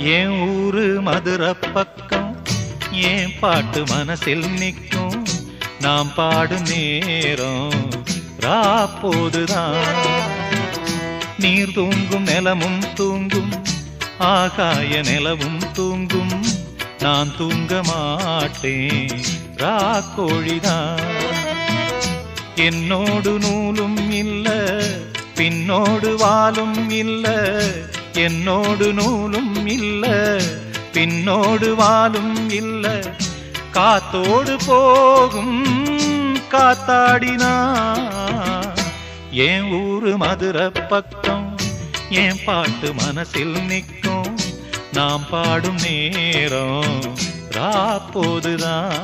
என் ஊரு மதுரை பக்கம் ஏன் பாட்டு மனசில் நிற்கும். நாம் பாடும் நேரம் ராப்போதுதான். நீர் தூங்கும் நிலமும் தூங்கும், ஆகாய நிலவும் தூங்கும். நான் தூங்க மாட்டேன் ராக்கோழிதான். என்னோடு நூலும் இல்ல, பின்னோடு வாலும் இல்ல. என்னோடு நூலும் இல்ல, பின்னோடு வாலும் இல்ல. காத்தோடு போகும் காத்தாடினா. என் ஊரு மதுரை பக்கம் என் பாட்டு மனசில் நிற்கும். நாம் பாடும் நேரம் ராப்போதுதான்.